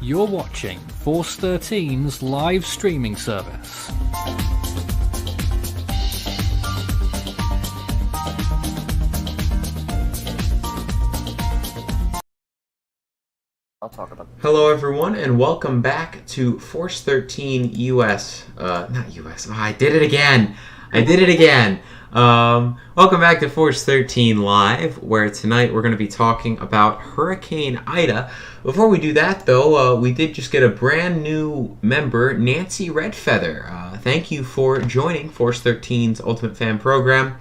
You're watching Force 13's live streaming service. I'll talk about that. Hello everyone and welcome back to Force 13 US, not US, I did it again! Welcome back to Force 13 Live, where tonight we're going to be talking about Hurricane Ida. Before we do that though, we did just get a brand new member, Nancy Redfeather. Thank you for joining Force 13's Ultimate Fan Program.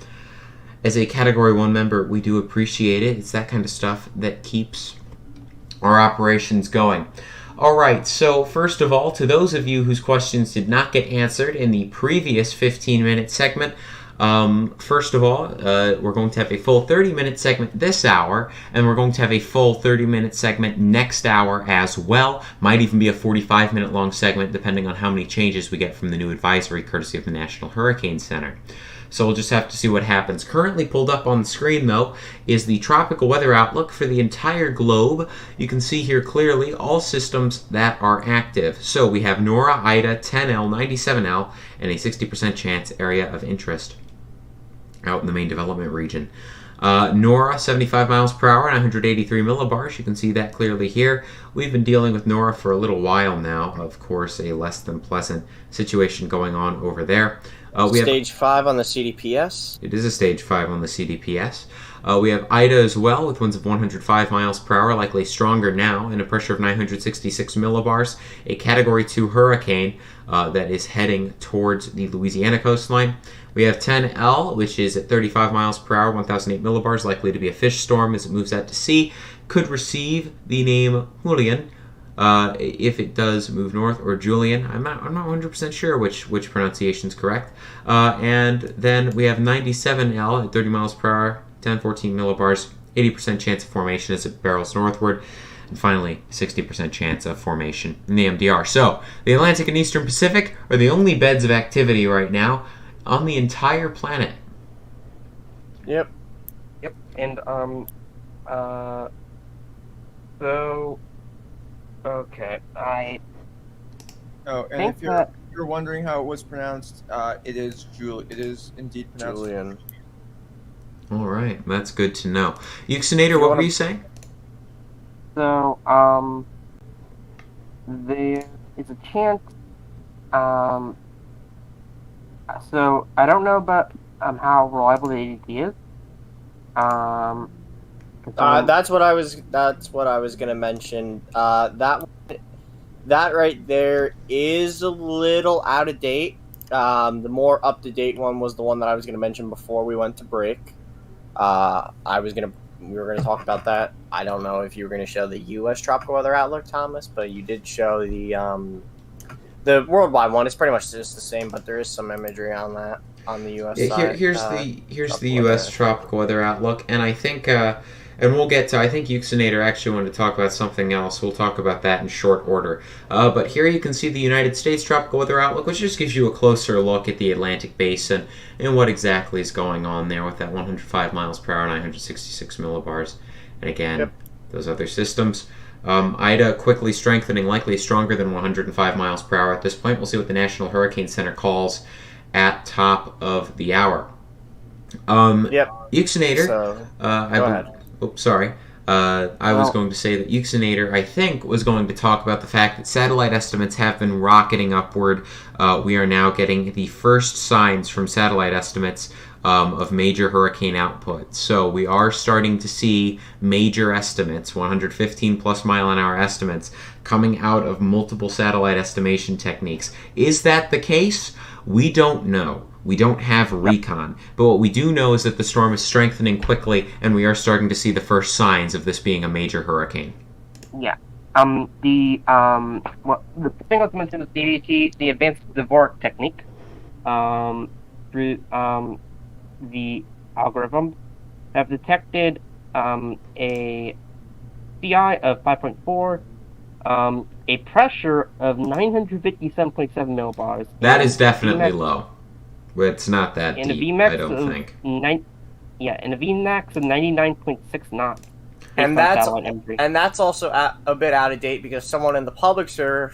As a Category 1 member, we do appreciate it. It's that kind of stuff that keeps our operations going. Alright, so first of all, to those of you whose questions did not get answered in the previous 15-minute segment, first of all, we're going to have a full 30-minute segment this hour, and we're going to have a full 30-minute segment next hour as well. Might even be a 45-minute long segment, depending on how many changes we get from the new advisory courtesy of the National Hurricane Center. So we'll just have to see what happens. Currently pulled up on the screen, though, is the tropical weather outlook for the entire globe. You can see here clearly all systems that are active. So we have Nora, Ida, 10L, 97L, and a 60% chance area of interest out in the main development region. Nora, 75 miles per hour and 183 millibars. You can see that clearly here. We've been dealing with Nora for a little while now. Of course, a less than pleasant situation going on over there. We Stage 5 on the CDPS. It is a Stage 5 on the CDPS. We have Ida as well, with winds of 105 miles per hour, likely stronger now, and a pressure of 966 millibars. A Category 2 hurricane that is heading towards the Louisiana coastline. We have 10L, which is at 35 miles per hour, 1008 millibars, likely to be a fish storm as it moves out to sea. Could receive the name Julian if it does move north, or Julian. I'm not 100% sure which pronunciation is correct. And then we have 97L at 30 miles per hour, 1014 millibars, 80% chance of formation as it barrels northward. And finally, 60% chance of formation in the MDR. So, the Atlantic and Eastern Pacific are the only beds of activity right now on the entire planet. Yep. And, so, okay, Oh, and if you're wondering how it was pronounced, it is indeed pronounced Julian. All right, that's good to know. Euxinator, what were you saying? so, there is a chance, so I don't know about, how reliable the ADT is, That's what I was gonna mention. That right there is a little out of date. The more up to date one was the one that I was gonna mention before we went to break. We were gonna talk about that. I don't know if you were gonna show the U.S. tropical weather outlook, Thomas, but you did show the worldwide one. It's pretty much just the same, but there is some imagery on that on the U.S. side. Here's the U.S. tropical weather outlook, and I think. And we'll get to, I think Euxinator actually wanted to talk about something else. We'll talk about that in short order. But here you can see the United States tropical weather outlook, which just gives you a closer look at the Atlantic basin and what exactly is going on there with that 105 miles per hour, 966 millibars. And again, those other systems. Ida quickly strengthening, likely stronger than 105 miles per hour at this point. We'll see what the National Hurricane Center calls at top of the hour. Euxinator, So, go ahead. Oops, sorry. I was going to say that Euxinator, I think, was going to talk about the fact that satellite estimates have been rocketing upward. We are now getting the first signs from satellite estimates of major hurricane output. So we are starting to see major estimates, 115 plus mile an hour estimates, coming out of multiple satellite estimation techniques. Is that the case? We don't know. We don't have recon, but what we do know is that the storm is strengthening quickly, and we are starting to see the first signs of this being a major hurricane. yeah. The thing I was mentioning is the ADT, the advanced Dvorak technique, through, the algorithms, have detected, a CI of 5.4, a pressure of 957.7 millibars. That is definitely low. It's not that and deep, a Vmax I don't think. and a Vmax of 99.6 knots. And based on satellite imagery. and that's also a bit out of date because someone in the public server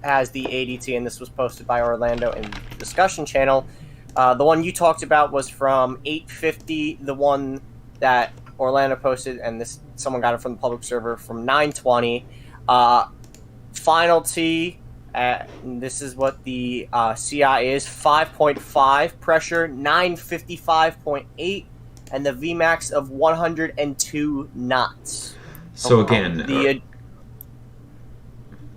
has the ADT, and this was posted by Orlando in the discussion channel. The one you talked about was from 8:50. The one that Orlando posted, and someone got it from the public server from 9:20. Final T. This is what the CI is: 5.5 pressure, 955.8. And the Vmax of 102 knots. So again,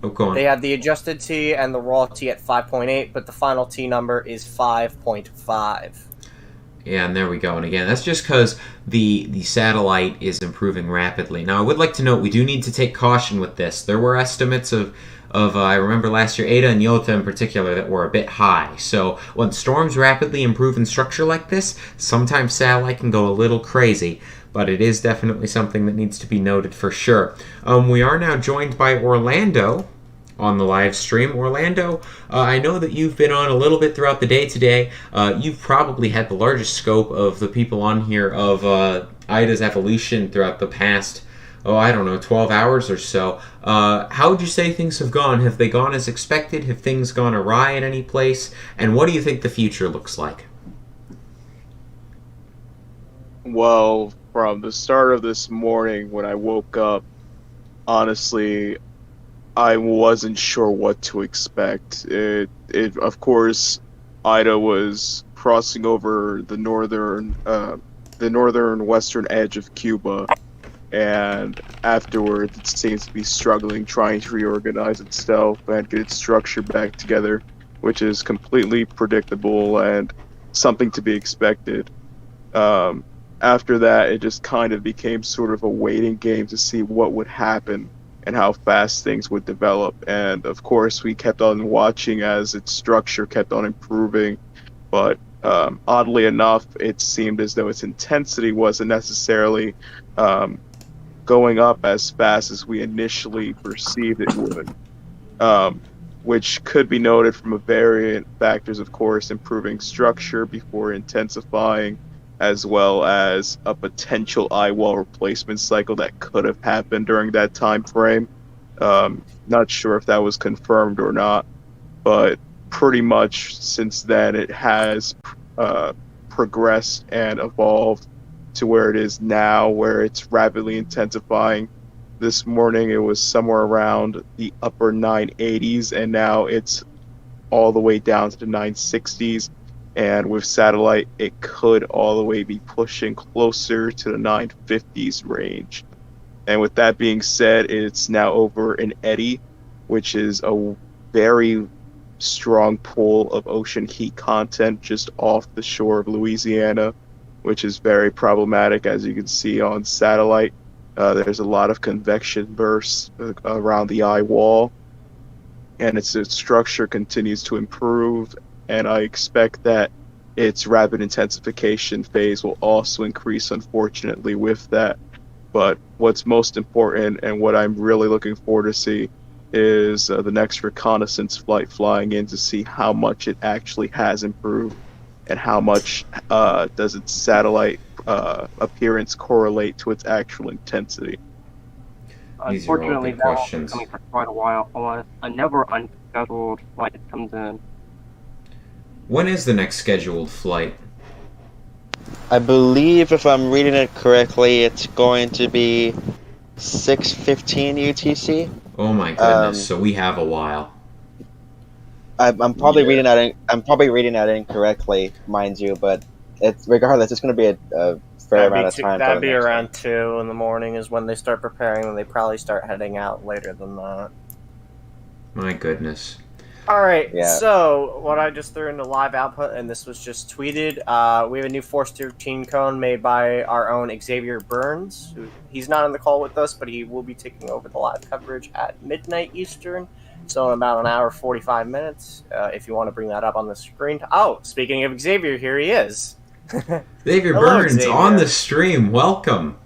go on. They have the adjusted T and the raw T at 5.8, but the final T number is 5.5. Yeah, and there we go. And again, that's just because the satellite is improving rapidly. Now, I would like to note we do need to take caution with this. There were estimates of I remember last year, Eta and Iota in particular, that were a bit high. So when storms rapidly improve in structure like this, sometimes satellite can go a little crazy. But it is definitely something that needs to be noted for sure. We are now joined by Orlando on the live stream. Orlando, I know that you've been on a little bit throughout the day today. You've probably had the largest scope of the people on here of Ida's evolution throughout the past, 12 hours or so. How would you say things have gone? Have they gone as expected? Have things gone awry in any place? And what do you think the future looks like? Well, from the start of this morning when I woke up, honestly, I wasn't sure what to expect. Of course, Ida was crossing over the northern western edge of Cuba, and afterwards it seems to be struggling, trying to reorganize itself and get its structure back together, which is completely predictable and something to be expected. After that, it just kind of became sort of a waiting game to see what would happen and how fast things would develop. And of course, we kept on watching as its structure kept on improving, but oddly enough, it seemed as though its intensity wasn't necessarily going up as fast as we initially perceived it would, which could be noted from a variant factors, of course, improving structure before intensifying, as well as a potential eye wall replacement cycle that could have happened during that time frame. Not sure if that was confirmed or not, but pretty much since then it has progressed and evolved to where it is now, where it's rapidly intensifying. This morning it was somewhere around the upper 980s, and now it's all the way down to the 960s. And with satellite, it could all the way be pushing closer to the 950s range. And with that being said, it's now over an eddy, which is a very strong pool of ocean heat content just off the shore of Louisiana, which is very problematic. As you can see on satellite, there's a lot of convection bursts around the eye wall, and its structure continues to improve, and I expect that its rapid intensification phase will also increase, unfortunately, with that. But what's most important, and what I'm really looking forward to see, is the next reconnaissance flight flying in to see how much it actually has improved and how much does its satellite appearance correlate to its actual intensity. Unfortunately, that won't be coming for quite a while, unless another unscheduled flight comes in. When is the next scheduled flight? I believe, if I'm reading it correctly, it's going to be 6:15 UTC. Oh my goodness! So we have a while. I'm probably reading that incorrectly, mind you, but regardless, it's going to be a fair amount of time. That'd be around 2 in the morning is when they start preparing, and they probably start heading out later than that. My goodness. All right, so what I just threw into live output, and this was just tweeted, we have a new Force 13 cone made by our own Xavier Burns. He's not on the call with us, but he will be taking over the live coverage at midnight Eastern, so in about an hour, 45 minutes, if you want to bring that up on the screen. Oh, speaking of Xavier, here he is. Xavier Burns, Xavier. On the stream, welcome.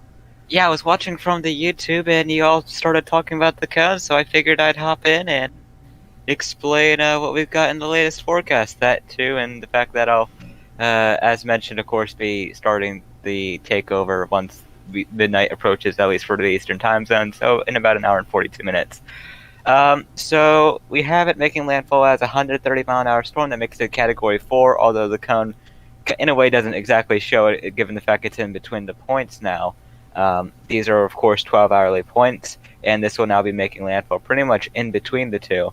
Yeah, I was watching from the YouTube, and you all started talking about the cone, so I figured I'd hop in and explain what we've got in the latest forecast, that too, and the fact that I'll, as mentioned, of course, be starting the takeover once midnight approaches, at least for the Eastern time zone, so in about an hour and 42 minutes. So we have it making landfall as a 130-mile-an-hour storm that makes it Category 4, although the cone, in a way, doesn't exactly show it, given the fact it's in between the points now. These are, of course, 12-hourly points, and this will now be making landfall pretty much in between the two.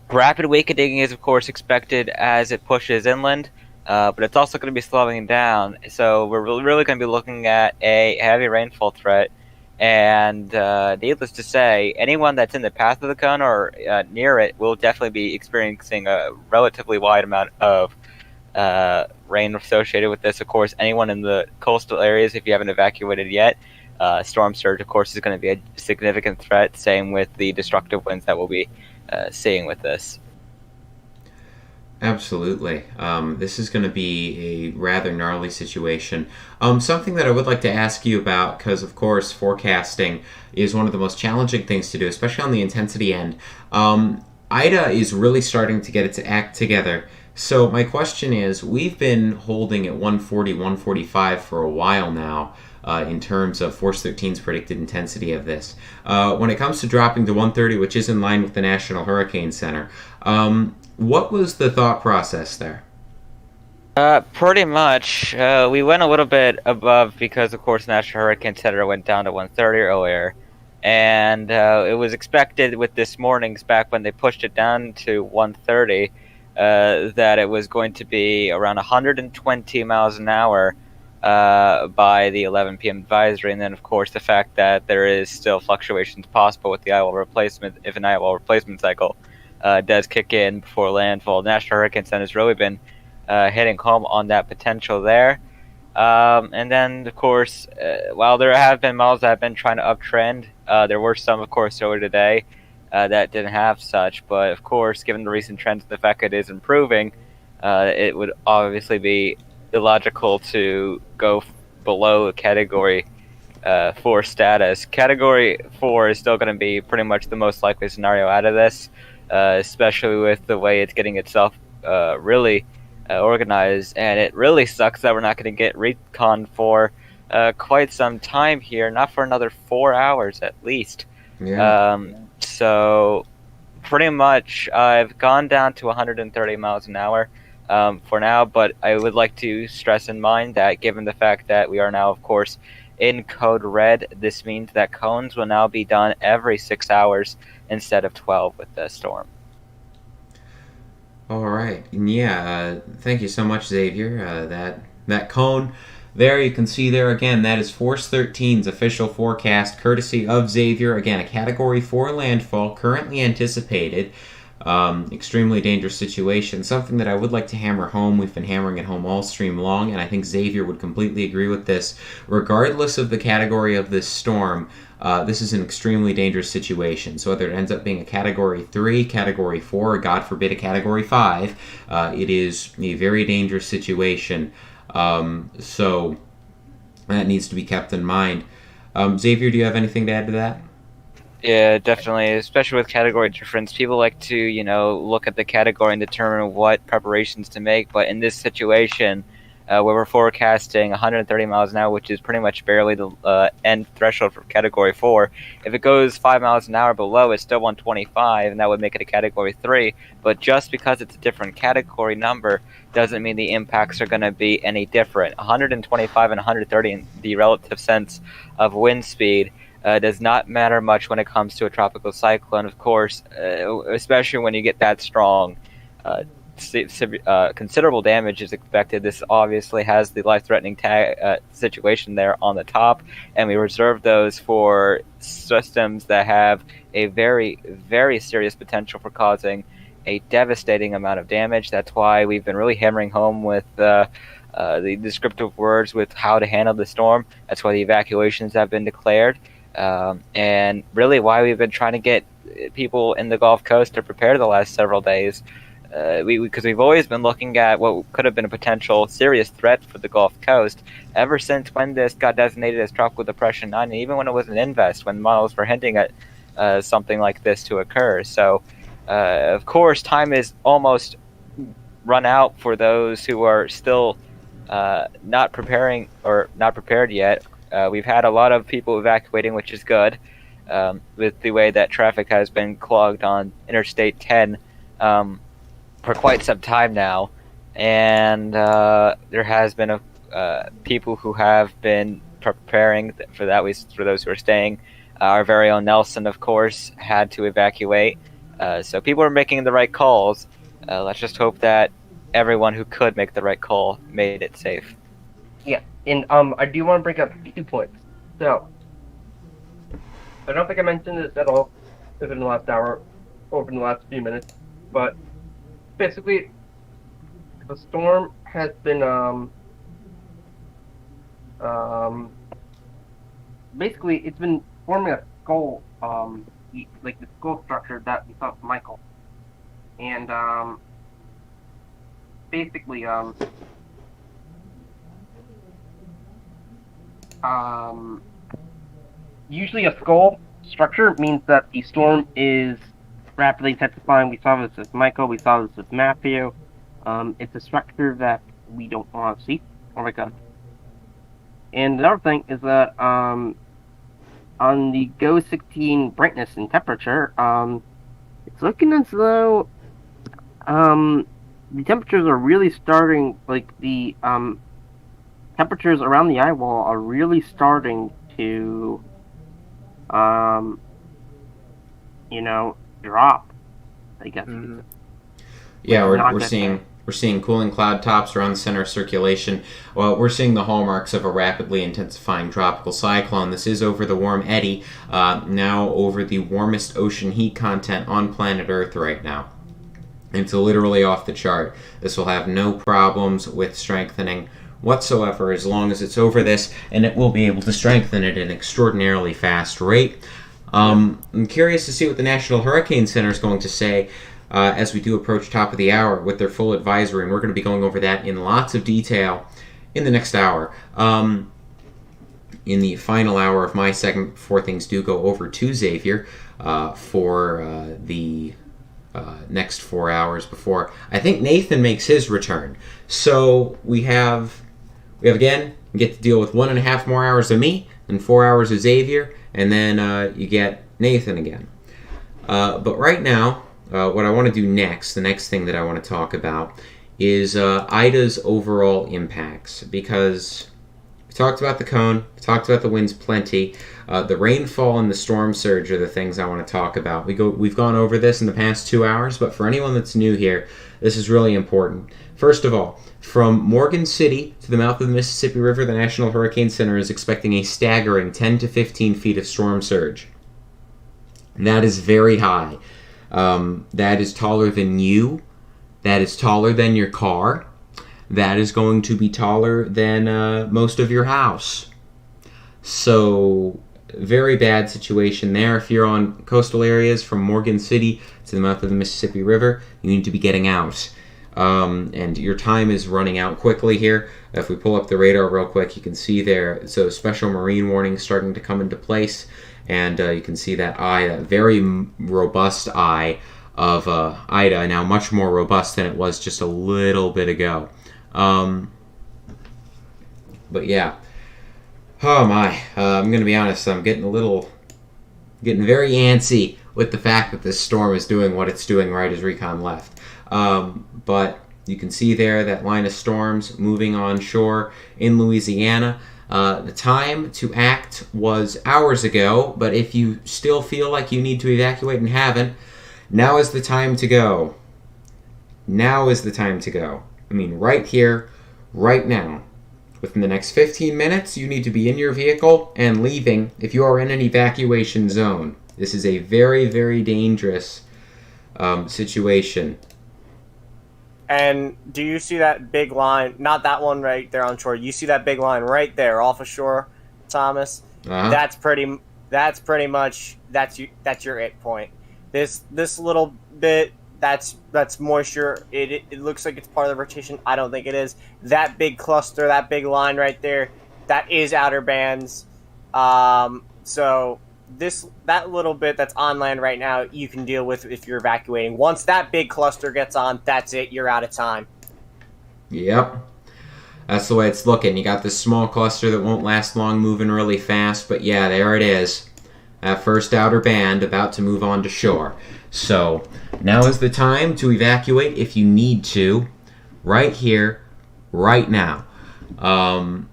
Rapid weakening is, of course, expected as it pushes inland, but it's also going to be slowing down. So we're really going to be looking at a heavy rainfall threat. And needless to say, anyone that's in the path of the cone or near it will definitely be experiencing a relatively wide amount of rain associated with this. Of course, anyone in the coastal areas, if you haven't evacuated yet, storm surge, of course, is going to be a significant threat. Same with the destructive winds that we'll be seeing with this. Absolutely. This is going to be a rather gnarly situation. Something that I would like to ask you about, because of course forecasting is one of the most challenging things to do, especially on the intensity end. Ida is really starting to get its act together. So my question is, we've been holding at 140, 145 for a while now. In terms of Force 13's predicted intensity of this. When it comes to dropping to 130, which is in line with the National Hurricane Center, what was the thought process there? Pretty much. We went a little bit above because, of course, National Hurricane Center went down to 130 earlier. And it was expected with this morning's back when they pushed it down to 130 that it was going to be around 120 miles an hour by the 11 p.m. advisory, and then of course the fact that there is still fluctuations possible with the eyewall replacement if an eyewall replacement cycle does kick in before landfall. National Hurricane Center has really been hitting home on that potential there. And then of course, while there have been models that have been trying to uptrend, there were some of course earlier today that didn't have such, but of course given the recent trends and the fact it is improving, it would obviously be illogical to go below Category 4 status. Category 4 is still going to be pretty much the most likely scenario out of this, especially with the way it's getting itself really organized, and it really sucks that we're not going to get recon for quite some time here, not for another 4 hours at least. Yeah. So pretty much I've gone down to 130 miles an hour for now, but I would like to stress in mind that given the fact that we are now, of course, in code red, this means that cones will now be done every 6 hours instead of 12 with the storm. All right. Yeah, thank you so much, Xavier. That cone there, you can see there again, that is Force 13's official forecast, courtesy of Xavier. Again, a Category 4 landfall currently anticipated. Extremely dangerous situation. Something that I would like to hammer home. We've been hammering it home all stream long, and I think Xavier would completely agree with this. Regardless of the category of this storm, this is an extremely dangerous situation. So whether it ends up being a Category 3, Category 4, or God forbid a Category 5, it is a very dangerous situation. So that needs to be kept in mind. Xavier, do you have anything to add to that? Yeah, definitely, especially with category difference. People like to, look at the category and determine what preparations to make, but in this situation, where we're forecasting 130 miles an hour, which is pretty much barely the end threshold for Category 4, if it goes 5 miles an hour below, it's still 125, and that would make it a Category 3, but just because it's a different category number doesn't mean the impacts are going to be any different. 125 and 130 in the relative sense of wind speed does not matter much when it comes to a tropical cyclone, of course, especially when you get that strong. Considerable damage is expected. This obviously has the life-threatening situation there on the top, and we reserve those for systems that have a very, very serious potential for causing a devastating amount of damage. That's why we've been really hammering home with the descriptive words with how to handle the storm. That's why the evacuations have been declared. And really why we've been trying to get people in the Gulf Coast to prepare the last several days. Because we've always been looking at what could have been a potential serious threat for the Gulf Coast ever since when this got designated as Tropical Depression 9, and even when it was an invest, when models were hinting at something like this to occur. So, of course, time is almost run out for those who are still not prepared yet. We've had a lot of people evacuating, which is good, with the way that traffic has been clogged on Interstate 10 for quite some time now, and there has been people who have been preparing for that. For those who are staying, our very own Nelson, of course, had to evacuate. So people are making the right calls. Let's just hope that everyone who could make the right call made it safe. Yeah, and I do want to bring up 2 points. So, I don't think I mentioned this at all within the last hour, or in the last few minutes, but basically, the storm has been basically it's been forming a skull, like the skull structure that we saw from Michael, and basically usually a skull structure means that the storm is rapidly intensifying. We saw this with Michael, we saw this with Matthew. It's a structure that we don't want to see. Oh my god. And another thing is that on the Go 16 brightness and temperature, it's looking as though the temperatures are really starting, like the temperatures around the eye wall are really starting to drop, I guess. Mm-hmm. Yeah, we're seeing cooling cloud tops around the center of circulation. Well, we're seeing the hallmarks of a rapidly intensifying tropical cyclone. This is over the warm eddy, now over the warmest ocean heat content on planet Earth right now. It's literally off the chart. This will have no problems with strengthening whatsoever as long as it's over this, and it will be able to strengthen at an extraordinarily fast rate. I'm curious to see what the National Hurricane Center is going to say as we do approach top of the hour with their full advisory, and we're going to be going over that in lots of detail in the next hour. In the final hour of my segment, before things do go over to Xavier for the next 4 hours before I think Nathan makes his return. So we have again, you get to deal with 1.5 more hours of me and 4 hours of Xavier, and then you get Nathan again. But right now, what I want to do next, the next thing that I want to talk about, is Ida's overall impacts, because we talked about the cone, we talked about the winds plenty, the rainfall and the storm surge are the things I want to talk about. We've gone over this in the past 2 hours, but for anyone that's new here, this is really important. First of all, from Morgan City to the mouth of the Mississippi River, the National Hurricane Center is expecting a staggering 10 to 15 feet of storm surge. And that is very high. That is taller than you. That is taller than your car. That is going to be taller than most of your house. So, very bad situation there. If you're on coastal areas from Morgan City to the mouth of the Mississippi River, you need to be getting out. And your time is running out quickly here. If we pull up the radar real quick, you can see there, so special marine warning starting to come into place. And you can see that eye, that very robust eye of Ida, now much more robust than it was just a little bit ago. But yeah. Oh my, I'm going to be honest, I'm getting very antsy with the fact that this storm is doing what it's doing right as Recon left. But you can see there that line of storms moving onshore in Louisiana. The time to act was hours ago, but if you still feel like you need to evacuate and haven't, now is the time to go. Now is the time to go. I mean, right here, right now. Within the next 15 minutes, you need to be in your vehicle and leaving if you are in an evacuation zone. This is a very, very dangerous situation. And do you see that big line? Not that one right there on shore. You see that big line right there off of shore, Thomas? Uh-huh. That's pretty much your it point. This little bit, that's moisture. It looks like it's part of the rotation. I don't think it is. That big cluster, that big line right there, that is outer bands. So that little bit that's on land right now, you can deal with if you're evacuating. Once that big cluster gets on, that's it. You're out of time. Yep. That's the way it's looking. You got this small cluster that won't last long, moving really fast, but yeah, there it is. That first outer band about to move on to shore. So now is the time to evacuate if you need to, right here, right now.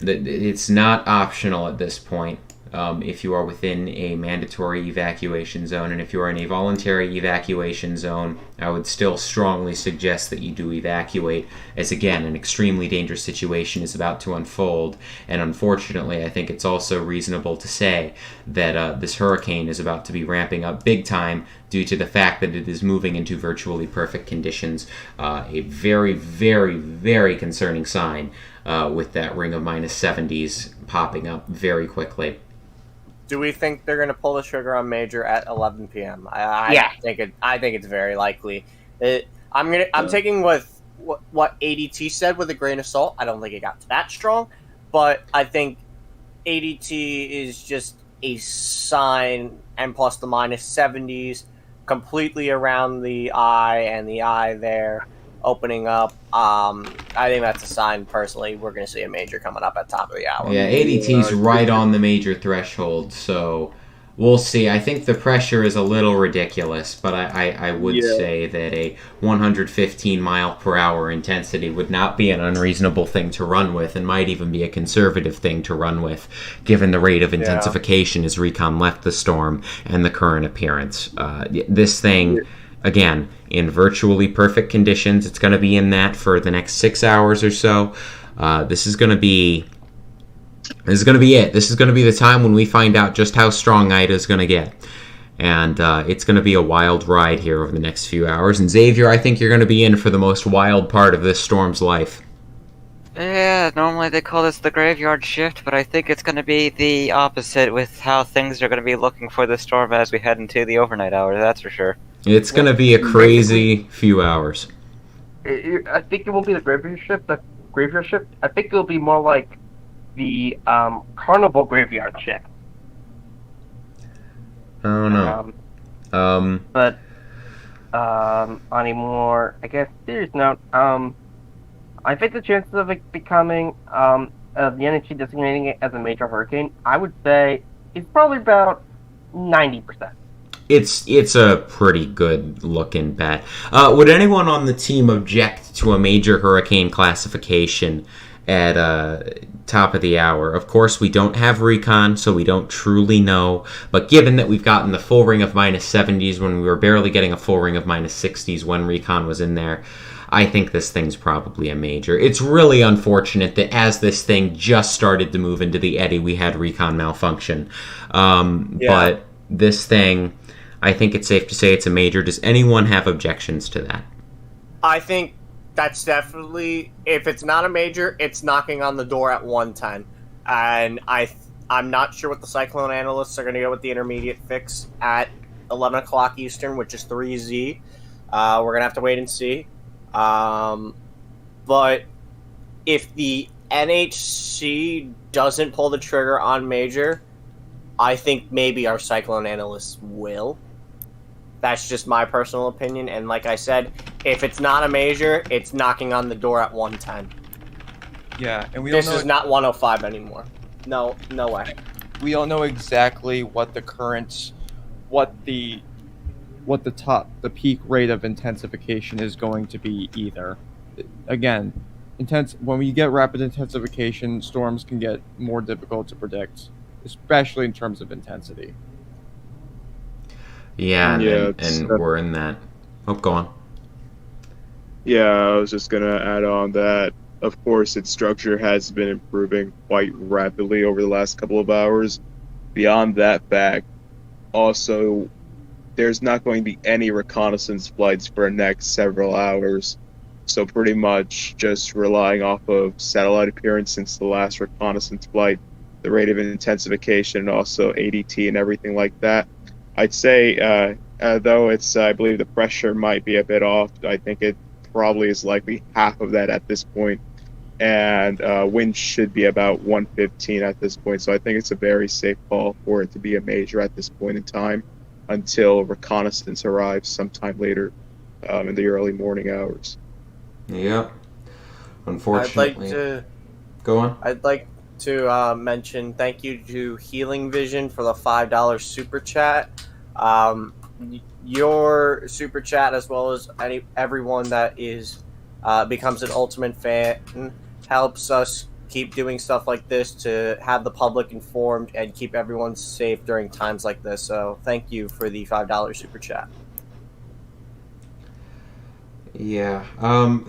It's not optional at this point. If you are within a mandatory evacuation zone, and if you are in a voluntary evacuation zone, I would still strongly suggest that you do evacuate, as again, an extremely dangerous situation is about to unfold, and unfortunately, I think it's also reasonable to say that this hurricane is about to be ramping up big time due to the fact that it is moving into virtually perfect conditions. A very, very, very concerning sign with that ring of minus 70s popping up very quickly. Do we think they're going to pull the trigger on major at 11 p.m.? Yeah. I think it's very likely. I'm taking with what ADT said with a grain of salt. I don't think it got that strong, but I think ADT is just a sign, and plus the minus 70s completely around the eye and the eye there opening up. I think that's a sign, personally, we're going to see a major coming up at top of the hour. Yeah, ADT's right on the major threshold, so we'll see. I think the pressure is a little ridiculous, but I would say that a 115 mile per hour intensity would not be an unreasonable thing to run with, and might even be a conservative thing to run with, given the rate of intensification as recon left the storm and the current appearance. This thing, again, in virtually perfect conditions, it's going to be in that for the next 6 hours or so. This is going to be it. This is going to be the time when we find out just how strong Ida is going to get. And it's going to be a wild ride here over the next few hours. And Xavier, I think you're going to be in for the most wild part of this storm's life. Yeah, normally they call this the graveyard shift, but I think it's going to be the opposite with how things are going to be looking for the storm as we head into the overnight hours, that's for sure. It's going to be a crazy few hours. I think it won't be the graveyard shift. I think it'll be more like the carnival graveyard shift. Oh no. But on a more, I guess, serious note, I think the chances of it becoming of the NHC designating it as a major hurricane, I would say, is probably about 90%. It's a pretty good looking bet. Would anyone on the team object to a major hurricane classification at top of the hour? Of course, we don't have recon, so we don't truly know. But given that we've gotten the full ring of minus 70s when we were barely getting a full ring of minus 60s when recon was in there, I think this thing's probably a major. It's really unfortunate that as this thing just started to move into the eddy, we had recon malfunction. But this thing, I think it's safe to say it's a major. Does anyone have objections to that? I think that's definitely, if it's not a major, it's knocking on the door at 110. And I'm not sure what the cyclone analysts are going to go with the intermediate fix at 11 o'clock Eastern, which is 3Z. We're going to have to wait and see. But if the NHC doesn't pull the trigger on major, I think maybe our cyclone analysts will. That's just my personal opinion. And like I said, if it's not a major, it's knocking on the door at 110. Yeah, and we don't know. This is not 105 anymore. No way. We don't know exactly what the peak rate of intensification is going to be either. Again, when we get rapid intensification, storms can get more difficult to predict, especially in terms of intensity. Yeah, and we're in that. Oh, go on. Yeah, I was just going to add on that, of course, its structure has been improving quite rapidly over the last couple of hours. Beyond that fact, also, there's not going to be any reconnaissance flights for the next several hours. So pretty much just relying off of satellite appearance since the last reconnaissance flight, the rate of intensification, and also ADT and everything like that. I'd say, though it's, I believe the pressure might be a bit off, I think it probably is likely half of that at this point. And wind should be about 115 at this point. So I think it's a very safe call for it to be a major at this point in time until reconnaissance arrives sometime later in the early morning hours. Yep. Unfortunately. Go on. I'd like to mention thank you to Healing Vision for the $5 super chat. Your super chat, as well as everyone that is becomes an Ultimate fan, helps us keep doing stuff like this to have the public informed and keep everyone safe during times like this. So thank you for the $5 super chat. Yeah,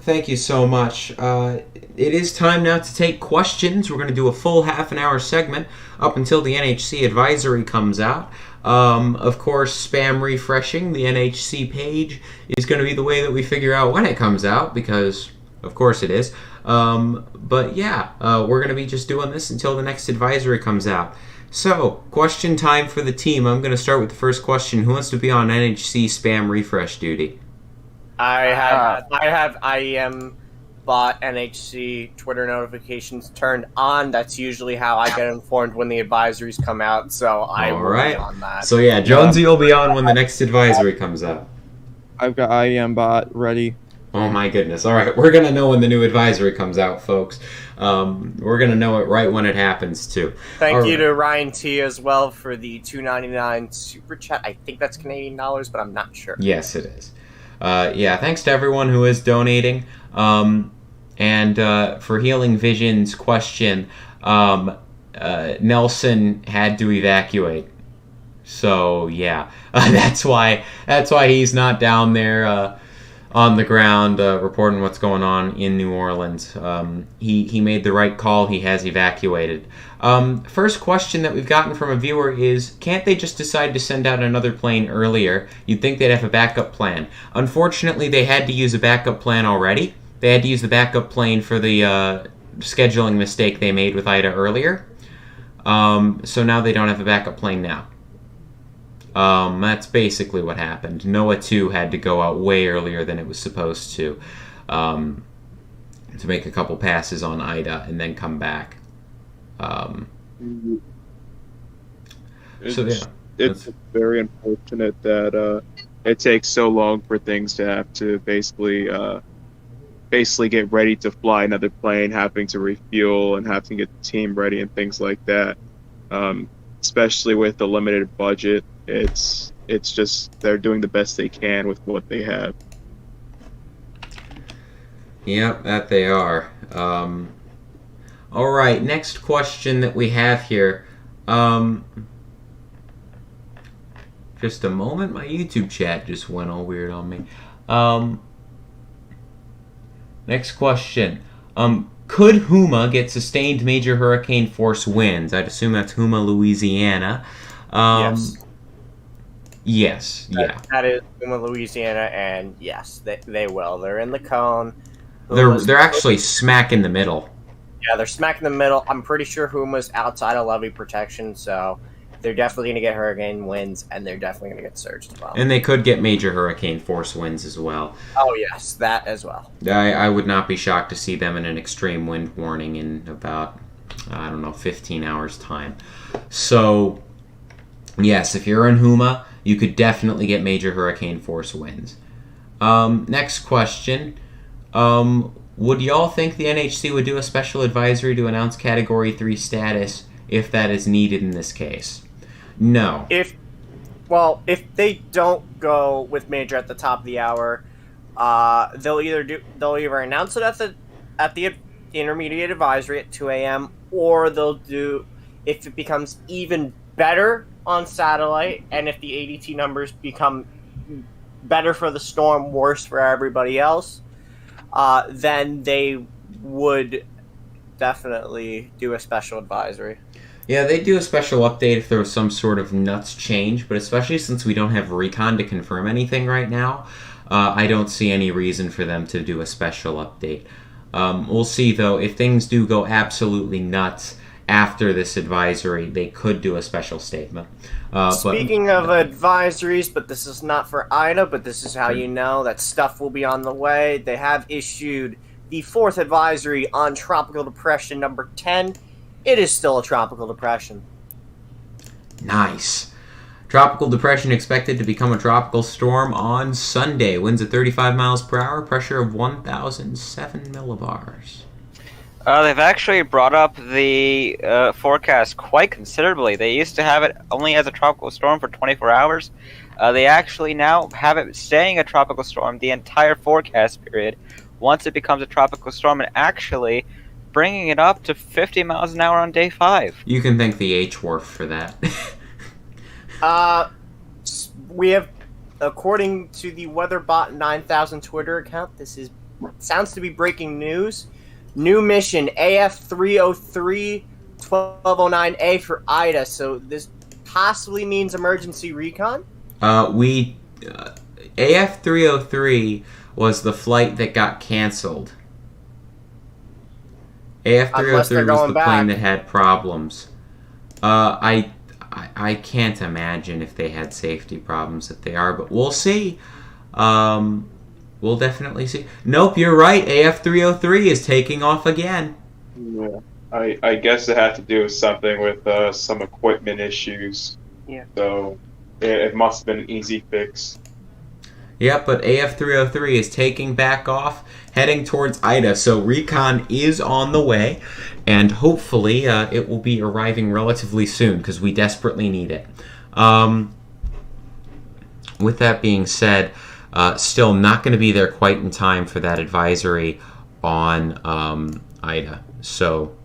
thank you so much. It is time now to take questions. We're going to do a full half an hour segment up until the NHC advisory comes out. Of course, spam refreshing the NHC page is going to be the way that we figure out when it comes out, because of course it is. But yeah, we're going to be just doing this until the next advisory comes out. So, question time for the team. I'm going to start with the first question. Who wants to be on NHC spam refresh duty? I have IEM bot NHC Twitter notifications turned on. That's usually how I get informed when the advisories come out, so I will be on that. So yeah, Jonesy will be on when the next advisory comes out. I've got IEM bot ready. Oh my goodness. Alright, we're going to know when the new advisory comes out, folks. We're going to know it right when it happens, too. Thank you to Ryan T. as well for the $2.99 super chat. I think that's Canadian dollars, but I'm not sure. Yes, it is. Yeah, thanks to everyone who is donating. And for Healing Vision's question, Nelson had to evacuate. So yeah, that's why he's not down there on the ground reporting what's going on in New Orleans. He made the right call. He has evacuated. First question that we've gotten from a viewer is, can't they just decide to send out another plane earlier? You'd think they'd have a backup plan. Unfortunately, they had to use a backup plan already. They had to use the backup plane for the scheduling mistake they made with Ida earlier. So now they don't have a backup plane now. That's basically what happened. NOAA 2 had to go out way earlier than it was supposed to make a couple passes on Ida and then come back. It's very unfortunate that it takes so long for things to have to basically get ready to fly another plane, having to refuel and having to get the team ready and things like that. Especially with the limited budget, it's just they're doing the best they can with what they have. Yep, that they are. All right, next question that we have here. Just a moment, my YouTube chat just went all weird on me. Next question. Could Houma get sustained major hurricane force winds? I'd assume that's Houma, Louisiana. Yes. Yes, yeah. That is Houma, Louisiana, and yes, they will. They're in the cone. They're actually smack in the middle. Yeah, they're smack in the middle. I'm pretty sure Huma's outside of levee protection, so they're definitely going to get hurricane winds, and they're definitely going to get surged as well. And they could get major hurricane force winds as well. Oh, yes, that as well. I would not be shocked to see them in an extreme wind warning in about, 15 hours' time. So, yes, if you're in Houma, you could definitely get major hurricane force winds. Next question. Would y'all think the NHC would do a special advisory to announce Category 3 status if that is needed in this case? No. If they don't go with major at the top of the hour, they'll either announce it at the intermediate advisory at 2 a.m. or they'll do, if it becomes even better on satellite and if the ADT numbers become better for the storm, worse for everybody else, then they would definitely do a special advisory. Yeah, they'd do a special update if there was some sort of nuts change, but especially since we don't have recon to confirm anything right now, I don't see any reason for them to do a special update. We'll see, though. If things do go absolutely nuts after this advisory, they could do a special statement. Speaking of advisories, but this is not for Ida, but this is how you know that stuff will be on the way. They have issued the 4th advisory on Tropical Depression number 10. It is still a tropical depression. Nice. Tropical depression expected to become a tropical storm on Sunday. Winds at 35 miles per hour, pressure of 1,007 millibars. They've actually brought up the forecast quite considerably. They used to have it only as a tropical storm for 24 hours. They actually now have it staying a tropical storm the entire forecast period once it becomes a tropical storm, and actually bringing it up to 50 miles an hour on day 5. You can thank the H-Wharf for that. We have, according to the WeatherBot 9000 Twitter account, sounds to be breaking news. New mission AF303 1209A for Ida. So this possibly means emergency recon. AF303 was the flight that got canceled. AF303 was the plane that had problems. I can't imagine if they had safety problems that they are, but we'll see. We'll definitely see. Nope, you're right. AF303 is taking off again. Yeah, I guess it had to do with something with some equipment issues. Yeah. So it must have been an easy fix. Yep, but AF303 is taking back off, heading towards Ida. So recon is on the way, and hopefully it will be arriving relatively soon because we desperately need it. With that being said, still not going to be there quite in time for that advisory on Ida. So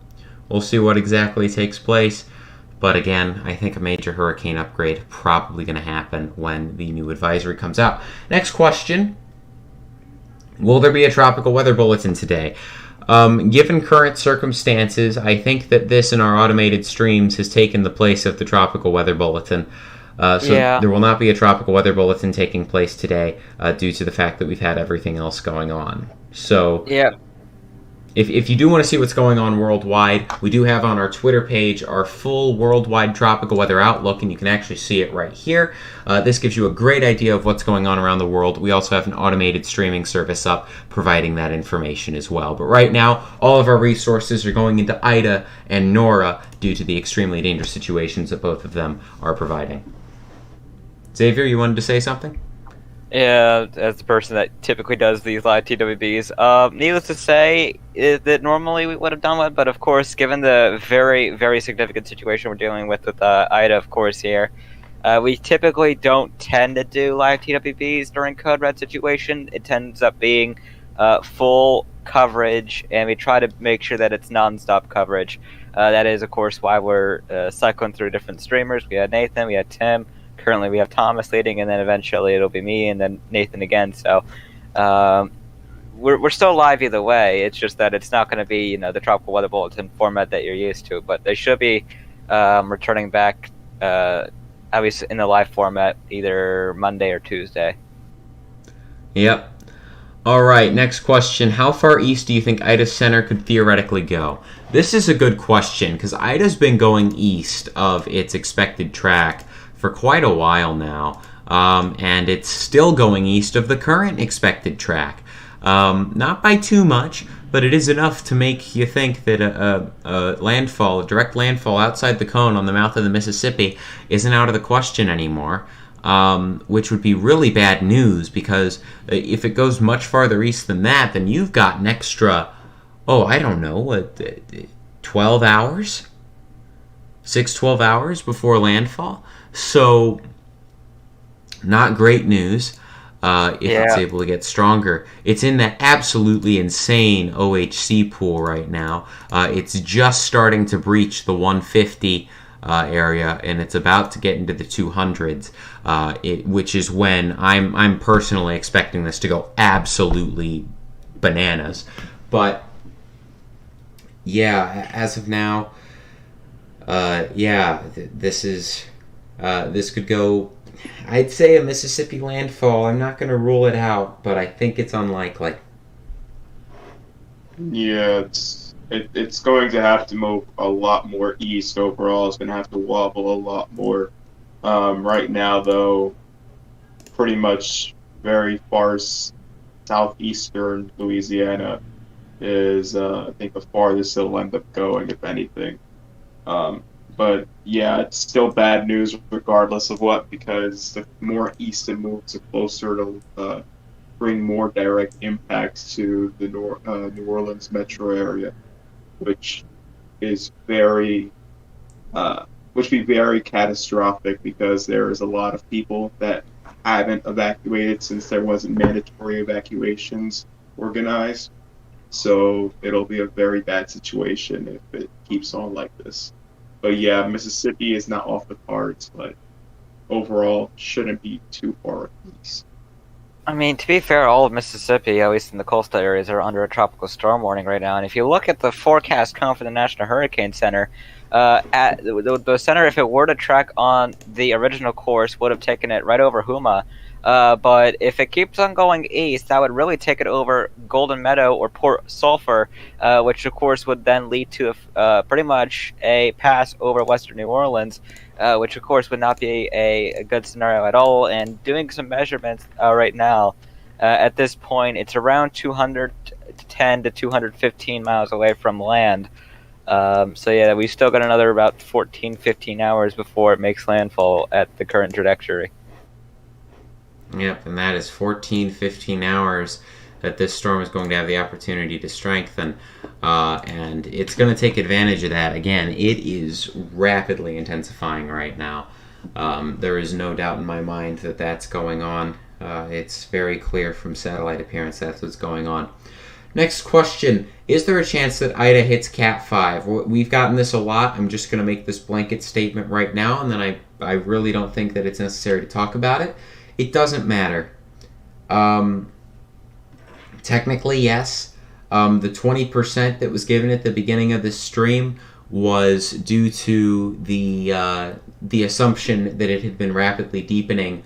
we'll see what exactly takes place. But again, I think a major hurricane upgrade probably going to happen when the new advisory comes out. Next question. Will there be a tropical weather bulletin today? Given current circumstances, I think that this in our automated streams has taken the place of the tropical weather bulletin. There will not be a tropical weather bulletin taking place today due to the fact that we've had everything else going on. So Yeah. if you do want to see what's going on worldwide, we do have on our Twitter page our full worldwide tropical weather outlook, and you can actually see it right here. This gives you a great idea of what's going on around the world. We also have an automated streaming service up providing that information as well. But right now, all of our resources are going into Ida and Nora due to the extremely dangerous situations that both of them are providing. Xavier, you wanted to say something? Yeah, as the person that typically does these live TWBs, needless to say, that normally we would have done one, but of course, given the very, very significant situation we're dealing with Ida, of course, here, we typically don't tend to do live TWBs during Code Red situation. It tends up being full coverage, and we try to make sure that it's non-stop coverage. That is, of course, why we're cycling through different streamers. We had Nathan, we had Tim. Currently, we have Thomas leading, and then eventually it'll be me, and then Nathan again. So, we're still live either way. It's just that it's not going to be, the tropical weather bulletin format that you're used to. But they should be returning back, at least in the live format, either Monday or Tuesday. Yep. All right. Next question: how far east do you think Ida's center could theoretically go? This is a good question because Ida's been going east of its expected track for quite a while now, and it's still going east of the current expected track. Not by too much, but it is enough to make you think that a direct landfall outside the cone on the mouth of the Mississippi isn't out of the question anymore, which would be really bad news because if it goes much farther east than that, then you've got an extra, 12 hours? 12 hours before landfall? So, not great news if it's able to get stronger. It's in that absolutely insane OHC pool right now. It's just starting to breach the 150 area, and it's about to get into the 200s, which is when I'm personally expecting this to go absolutely bananas. But, yeah, as of now, this could go, I'd say a Mississippi landfall. I'm not going to rule it out, but I think it's unlikely. Yeah, it's going to have to move a lot more east overall. It's going to have to wobble a lot more. Right now, though, pretty much very far southeastern Louisiana is, I think, the farthest it'll end up going, if anything. But yeah, it's still bad news regardless of what, because the more east it moves, the closer it'll bring more direct impacts to the New Orleans metro area. which is very, which would be very catastrophic because there is a lot of people that haven't evacuated since there wasn't mandatory evacuations organized. So it'll be a very bad situation if it keeps on like this. But yeah, Mississippi is not off the cards, but overall shouldn't be too far east. I mean, to be fair, all of Mississippi, at least in the coastal areas, are under a tropical storm warning right now. And if you look at the forecast come from the National Hurricane Center, at the center, if it were to track on the original course, would have taken it right over Huma. But if it keeps on going east, that would really take it over Golden Meadow or Port Sulphur, which of course would then lead to pretty much a pass over western New Orleans, which of course would not be a good scenario at all. And doing some measurements right now, at this point, it's around 210 to 215 miles away from land. So yeah, we still got another about 14-15 hours before it makes landfall at the current trajectory. Yep, and that is 14-15 hours that this storm is going to have the opportunity to strengthen, and it's going to take advantage of that. Again, it is rapidly intensifying right now. There is no doubt in my mind that that's going on. It's very clear from satellite appearance that's what's going on. Next question, is there a chance that Ida hits Cat 5? We've gotten this a lot. I'm just going to make this blanket statement right now, and then I really don't think that it's necessary to talk about it. It doesn't matter. Technically, yes. The 20% that was given at the beginning of this stream was due to the assumption that it had been rapidly deepening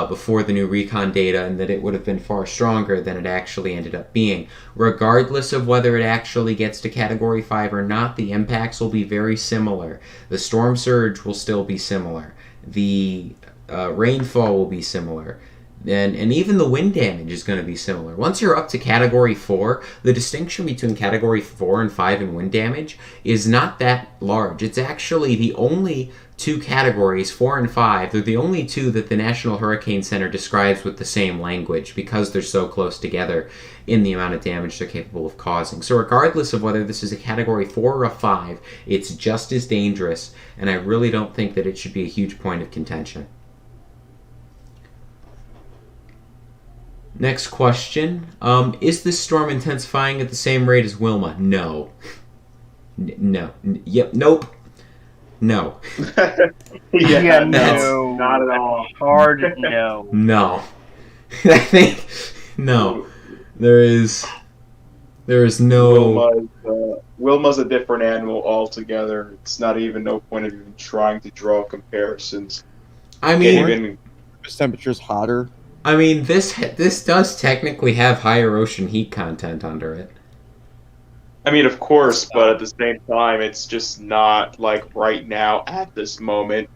before the new recon data, and that it would have been far stronger than it actually ended up being. Regardless of whether it actually gets to Category 5 or not, the impacts will be very similar. The storm surge will still be similar. The rainfall will be similar, and even the wind damage is going to be similar. Once you're up to Category 4, the distinction between Category 4 and 5 in wind damage is not that large. It's actually the only two categories, 4 and 5, they're the only two that the National Hurricane Center describes with the same language because they're so close together in the amount of damage they're capable of causing. So regardless of whether this is a Category 4 or a 5, it's just as dangerous, and I really don't think that it should be a huge point of contention. Next question. Is this storm intensifying at the same rate as Wilma? No. Yep. Nope. No. Yeah, no, not at all. Hard no. No. I think no. There is no. Wilma's a different animal altogether. It's not even no point of even trying to draw comparisons. I mean, This temperature's hotter. I mean, this does technically have higher ocean heat content under it. I mean, of course, but at the same time, it's just not like right now at this moment.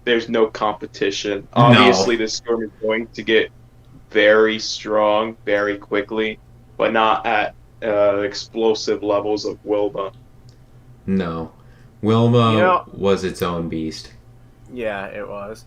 There's no competition. Obviously, this storm is going to get very strong very quickly, but not at explosive levels of Wilma. No. Wilma was its own beast. Yeah, it was.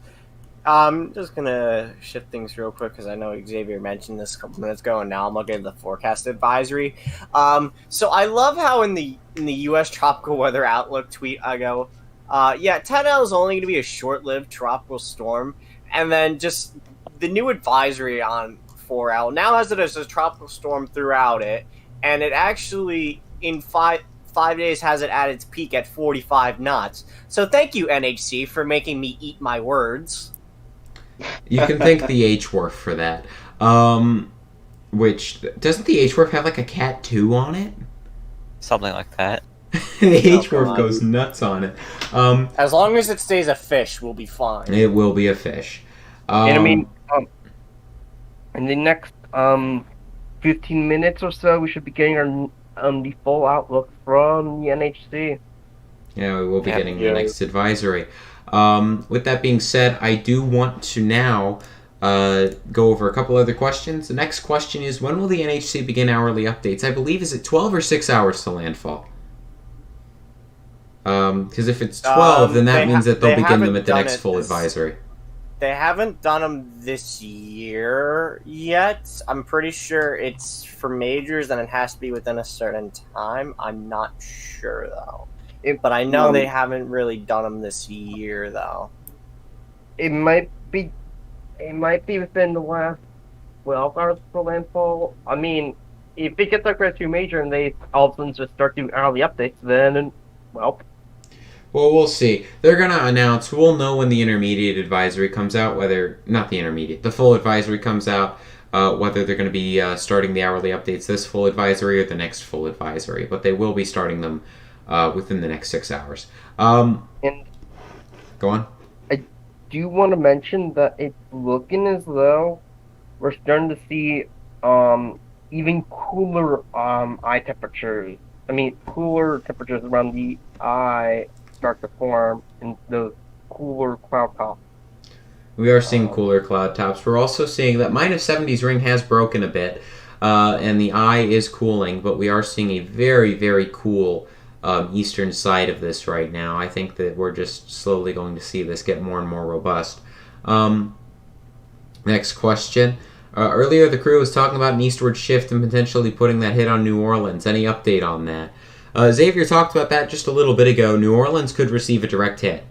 I'm just gonna shift things real quick because I know Xavier mentioned this a couple minutes ago, and now I'm looking at the forecast advisory. So I love how in the U.S. tropical weather outlook tweet I go, 10L is only going to be a short-lived tropical storm, and then just the new advisory on 4L now has it as a tropical storm throughout it, and it actually in five days has it at its peak at 45 knots. So thank you, NHC, for making me eat my words. You can thank the H-Wharf for that. Which, doesn't the H-Wharf have like a Cat 2 on it? Something like that. The H-Wharf goes nuts on it. As long as it stays a fish, we'll be fine. It will be a fish. And I mean, in the next 15 minutes or so, we should be getting the full outlook from the NHC. Yeah, we will be getting the next advisory. With that being said, I do want to now go over a couple other questions. The next question is, when will the NHC begin hourly updates? I believe, is it 12 or 6 hours to landfall? Because if it's 12, then that means that they'll begin them at the next full advisory. They haven't done them this year yet. I'm pretty sure it's for majors and it has to be within a certain time. I'm not sure though. But I know they haven't really done them this year though. It might be within the last 12 hours for landfall. I mean, if it gets declared too major and they all of a sudden just start doing hourly updates, then, well... Well, we'll see. They're going to announce, we'll know when the intermediate advisory comes out, the full advisory comes out, whether they're going to be starting the hourly updates this full advisory or the next full advisory. But they will be starting them within the next 6 hours. And go on. I do want to mention that it's looking as though we're starting to see even cooler eye temperatures. I mean, cooler temperatures around the eye start to form in those cooler cloud tops. We are seeing cooler cloud tops. We're also seeing that minus 70s ring has broken a bit, and the eye is cooling, but we are seeing a very, very cool eastern side of this right now. I think that we're just slowly going to see this get more and more robust. Next question. Earlier, the crew was talking about an eastward shift and potentially putting that hit on New Orleans. Any update on that? Xavier talked about that just a little bit ago. New Orleans could receive a direct hit.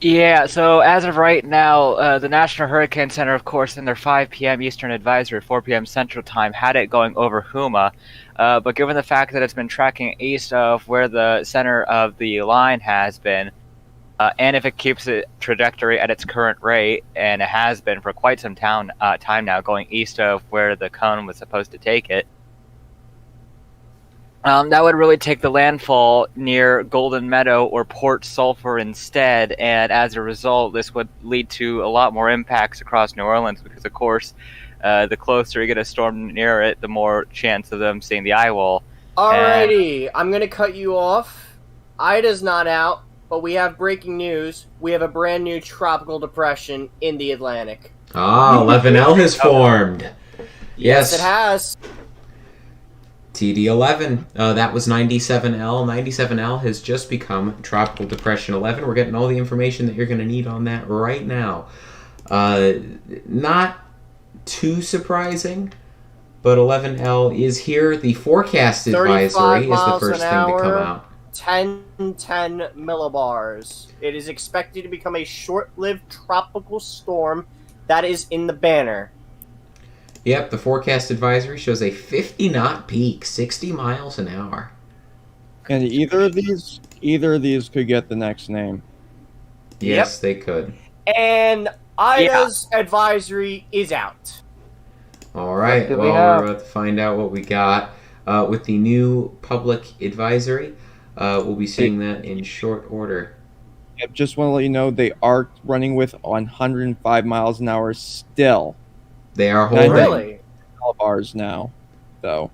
Yeah, so as of right now, the National Hurricane Center, of course, in their 5 p.m. Eastern advisory, 4 p.m. Central Time, had it going over Huma. But given the fact that it's been tracking east of where the center of the line has been, and if it keeps its trajectory at its current rate, and it has been for quite some time now, going east of where the cone was supposed to take it, that would really take the landfall near Golden Meadow or Port Sulphur instead, and as a result, this would lead to a lot more impacts across New Orleans because, of course, the closer you get a storm near it, the more chance of them seeing the eye wall. Alrighty, I'm going to cut you off. Ida's not out, but we have breaking news. We have a brand new tropical depression in the Atlantic. 11L has formed. Yes, it has. TD11. That was 97L. 97L has just become Tropical Depression 11. We're getting all the information that you're going to need on that right now. Not too surprising, but 11L is here. The forecast advisory is the first thing to come out. 10 millibars. It is expected to become a short-lived tropical storm that is in the banner. Yep, the forecast advisory shows a 50-knot peak, 60 miles an hour. And either of these could get the next name. Yes, they could. And Ida's advisory is out. All right, well, we're about to find out what we got with the new public advisory. We'll be seeing that in short order. Yep, just want to let you know they are running with 105 miles an hour still. They are holding. Really? Bars now, though.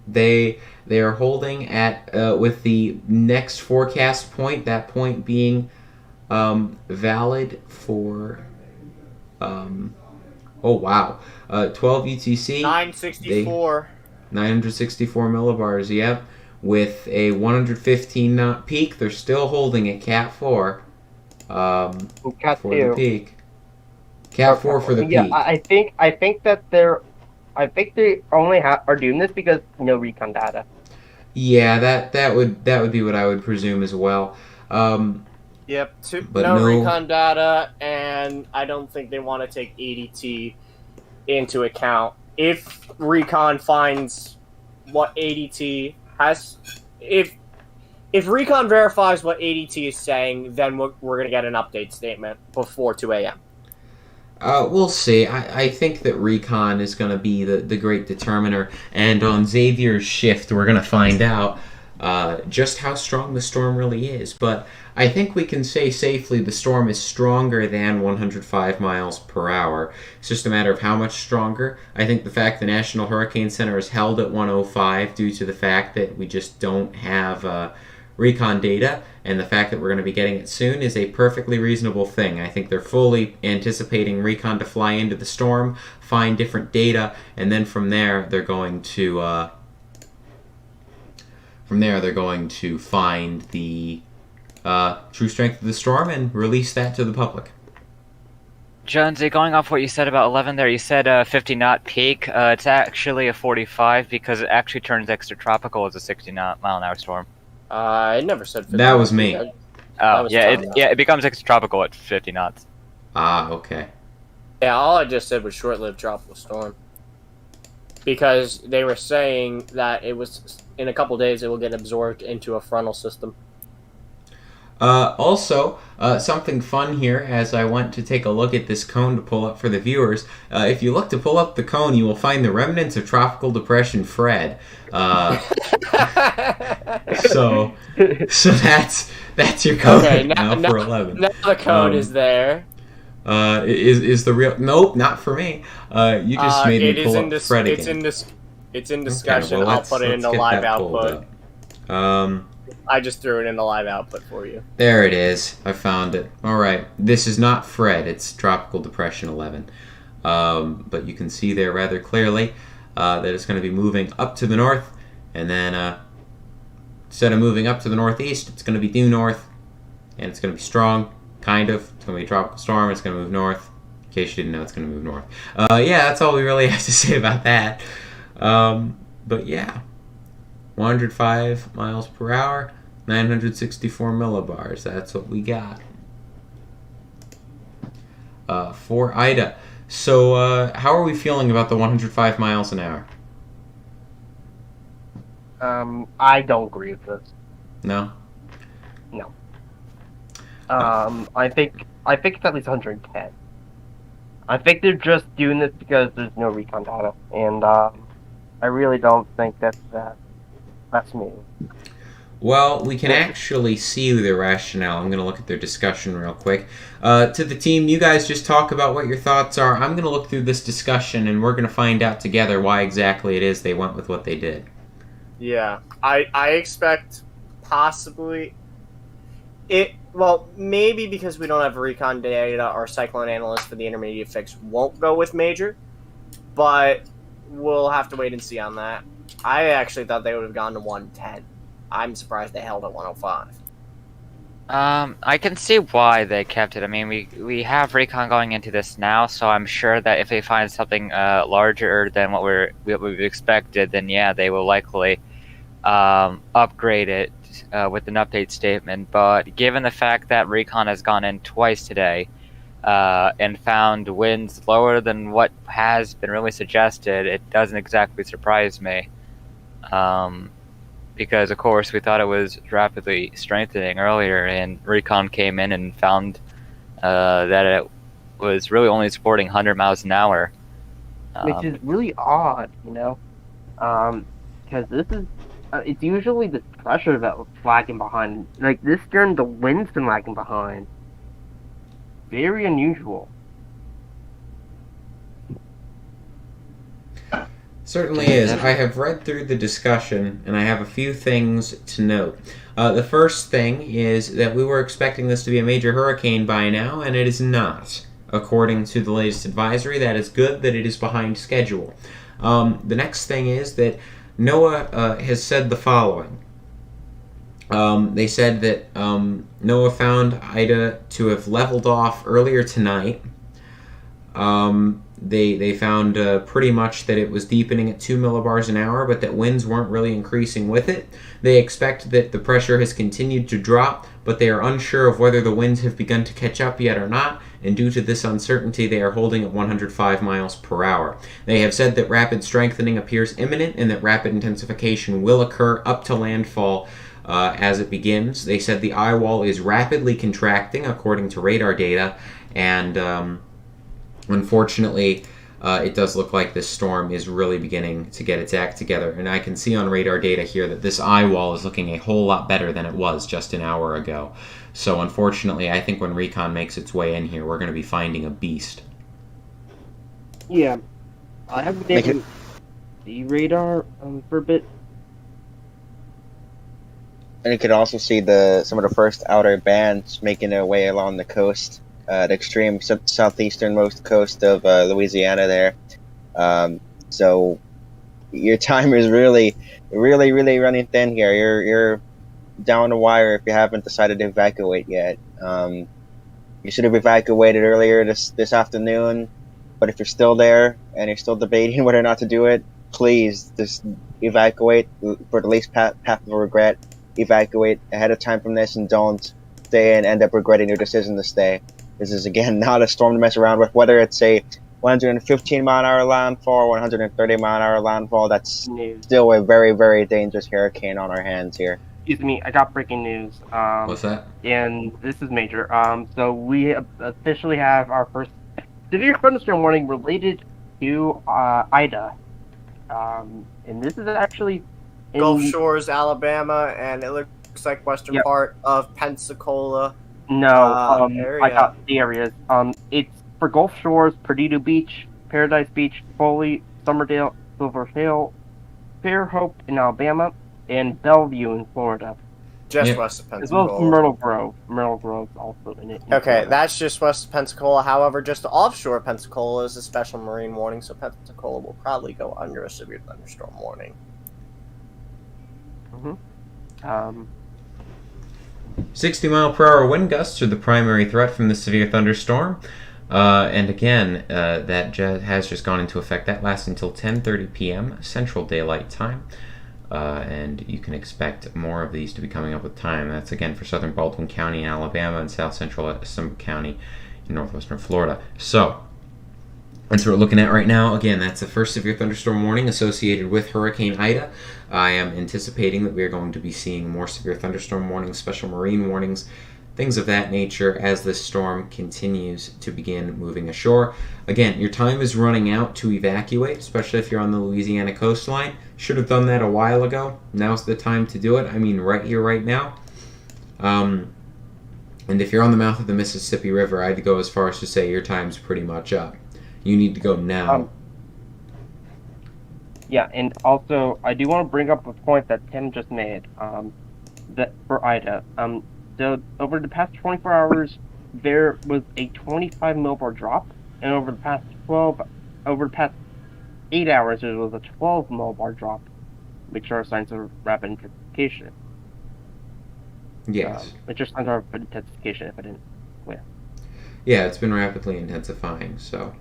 They are holding at with the next forecast point. That point being valid for 12 UTC. 964. 964 millibars. Yep, with a 115 knot peak. They're still holding at Cat 4. For the peak. Cat 4 for the peak. Yeah, I think that they only are doing this because no recon data. Yeah, that would be what I would presume as well. Yep, but no recon data, and I don't think they want to take ADT into account. If recon finds what ADT has, if recon verifies what ADT is saying, then we're going to get an update statement before 2 a.m. We'll see. I think that recon is going to be the great determiner, and on Xavier's shift, we're going to find out just how strong the storm really is. But I think we can say safely the storm is stronger than 105 miles per hour. It's just a matter of how much stronger. I think the fact the National Hurricane Center is held at 105 due to the fact that we just don't have recon data, and the fact that we're going to be getting it soon is a perfectly reasonable thing. I think they're fully anticipating recon to fly into the storm, find different data, and then from there they're going to find the true strength of the storm and release that to the public. Jonesy, going off what you said about 11 there, you said 50 knot peak. It's actually a 45 because it actually turns extratropical as a 60 mile an hour storm. I never said 50 That was knots. me. That Oh, was yeah, Tom. it becomes extratropical at 50 knots. Ah, okay. Yeah, all I just said was short-lived tropical storm. Because they were saying that it was, in a couple days, it will get absorbed into a frontal system. Also, something fun here as I went to take a look at this cone to pull up for the viewers. If you look to pull up the cone, you will find the remnants of Tropical Depression Fred. So that's your code Okay, now for 11. Now the code is there. Is the real? Nope, not for me. You just made me pull up Fred again. It's in discussion. Okay, well, I'll put it in the let's get live that pulled output. up. I just threw it in the live output for you. There it is. I found it. All right. This is not Fred. It's Tropical Depression 11. But you can see there rather clearly that it's going to be moving up to the north, and then instead of moving up to the northeast, it's going to be due north, and it's going to be strong, kind of. It's going to be a tropical storm. It's going to move north. In case you didn't know, it's going to move north. Yeah, that's all we really have to say about that. But yeah, 105 miles per hour. 964 millibars. That's what we got for Ida. So, how are we feeling about the 105 miles an hour? I don't agree with this. No. No. I think it's at least 110. I think they're just doing this because there's no recon data, and I really don't think that's me. Well, we can actually see their rationale. I'm going to look at their discussion real quick. To the team, you guys just talk about what your thoughts are. I'm going to look through this discussion, and we're going to find out together why exactly it is they went with what they did. Yeah, I expect possibly it. Well, maybe because we don't have recon data, our cyclone analyst for the intermediate fix won't go with major, but we'll have to wait and see on that. I actually thought they would have gone to 110. I'm surprised they held at 105. I can see why they kept it. I mean, we have recon going into this now, so I'm sure that if they find something larger than what we've expected, then yeah, they will likely upgrade it with an update statement. But given the fact that recon has gone in twice today and found winds lower than what has been really suggested, it doesn't exactly surprise me. Because, of course, we thought it was rapidly strengthening earlier, and recon came in and found that it was really only supporting 100 miles an hour. Which is really odd, you know? Because this is... it's usually the pressure that's lagging behind. Like, this turn, the wind's been lagging behind. Very unusual. Certainly is. I have read through the discussion, and I have a few things to note. The first thing is that we were expecting this to be a major hurricane by now, and it is not. According to the latest advisory, that is good that it is behind schedule. The next thing is that NOAA has said the following. They said that NOAA found Ida to have leveled off earlier tonight. They found pretty much that it was deepening at 2 millibars an hour, but that winds weren't really increasing with it. They expect that the pressure has continued to drop, but they are unsure of whether the winds have begun to catch up yet or not, and due to this uncertainty, they are holding at 105 miles per hour. They have said that rapid strengthening appears imminent and that rapid intensification will occur up to landfall as it begins. They said the eye wall is rapidly contracting, according to radar data, and unfortunately, it does look like this storm is really beginning to get its act together. And I can see on radar data here that this eye wall is looking a whole lot better than it was just an hour ago. So unfortunately, I think when recon makes its way in here, we're going to be finding a beast. Yeah. I haven't been able to see radar for a bit. And you could also see some of the first outer bands making their way along the coast. The extreme southeasternmost coast of Louisiana there. So your time is really running thin here. You're down the wire if you haven't decided to evacuate yet. You should have evacuated earlier this afternoon. But if you're still there and you're still debating whether or not to do it, please just evacuate for the least path of regret. Evacuate ahead of time from this and don't stay and end up regretting your decision to stay. This is, again, not a storm to mess around with. Whether it's a 115-mile-an-hour landfall, 130-mile-an-hour landfall, that's News. still a very, very dangerous hurricane on our hands here. Excuse me, I got breaking news. What's that? And this is major. So we officially have our first severe thunderstorm warning related to Ida. And this is actually in Gulf Shores, Alabama, and it looks like western Yep. part of Pensacola. No, area. I got the areas. It's for Gulf Shores, Perdido Beach, Paradise Beach, Foley, Summerdale, Silver Hill, Fairhope in Alabama, and Bellevue in Florida, Just Yeah. west of as well Pensacola. as Myrtle Grove. Myrtle Grove's also in it. in Okay, Florida. that's just west of Pensacola. However, just offshore Pensacola is a special marine warning, so Pensacola will probably go under a severe thunderstorm warning. Um, 60-mile-per-hour wind gusts are the primary threat from the severe thunderstorm. And again, that has just gone into effect. That lasts until 10:30 p.m. Central Daylight Time. And you can expect more of these to be coming up with time. That's again for southern Baldwin County in Alabama and south central Essex County in northwestern Florida. So that's what we're looking at right now. Again, that's the first severe thunderstorm warning associated with Hurricane Ida. I am anticipating that we are going to be seeing more severe thunderstorm warnings, special marine warnings, things of that nature as this storm continues to begin moving ashore. Again, your time is running out to evacuate, especially if you're on the Louisiana coastline. Should have done that a while ago. Now's the time to do it. I mean, right here, right now. And if you're on the mouth of the Mississippi River, I'd go as far as to say your time's pretty much up. You need to go now. yeah, and also I do want to bring up a point that Tim just made. That for Ida. So over the past 24 hours, there was a 25 millibar drop, and over the past 8 hours, there was a 12 millibar drop, which are signs of rapid intensification. Yes. Which are signs of rapid intensification, if I didn't. Yeah, it's been rapidly intensifying, so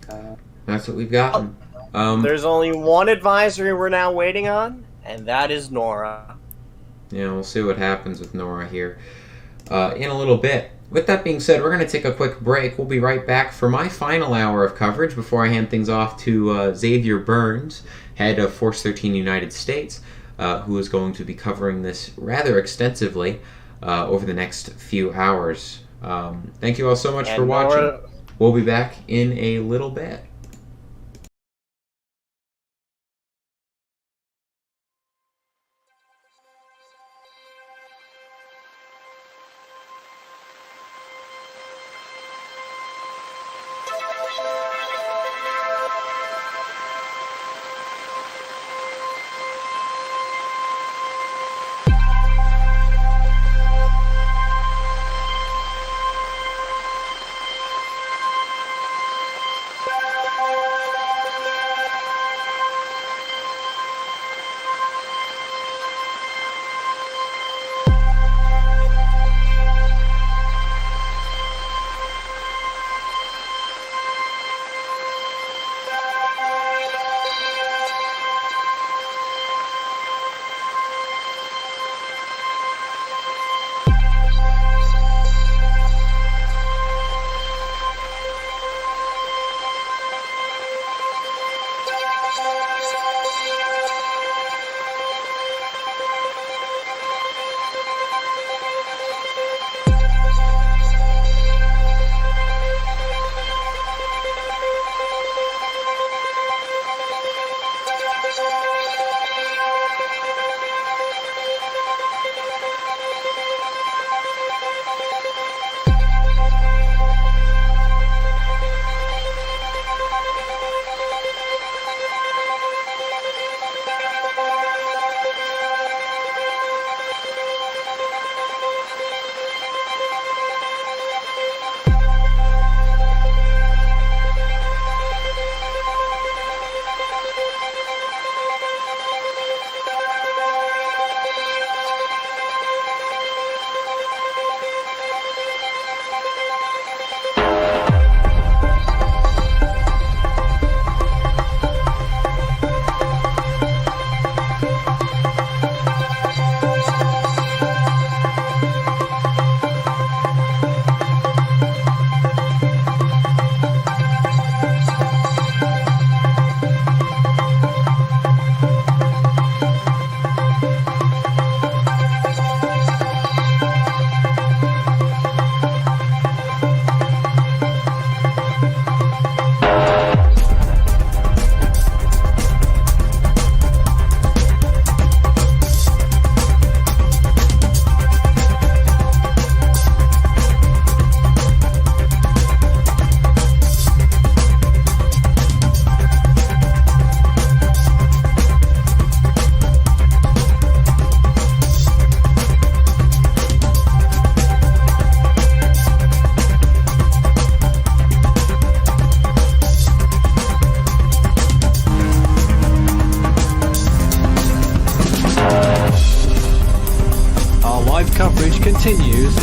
Uh, that's what we've gotten. There's only one advisory we're now waiting on, and that is Nora. Yeah, we'll see what happens with Nora here in a little bit. With that being said, we're going to take a quick break. We'll be right back for my final hour of coverage before I hand things off to Xavier Burns, head of Force 13 United States, who is going to be covering this rather extensively over the next few hours. Thank you all so much for watching. We'll be back in a little bit.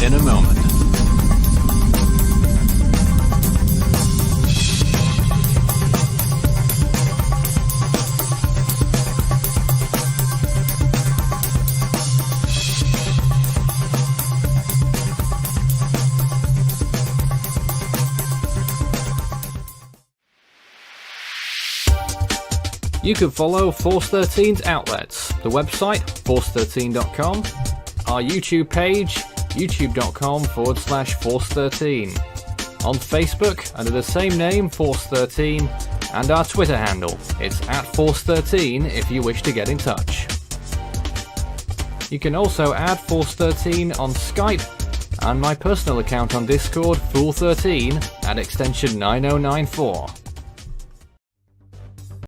in a moment. You can follow Force 13's outlets, the website, force13.com, our YouTube page, youtube.com/Force13, on Facebook under the same name, Force13, and our Twitter handle, it's @Force13 if you wish to get in touch. You can also add Force 13 on Skype and my personal account on Discord, Fool13, at extension 9094.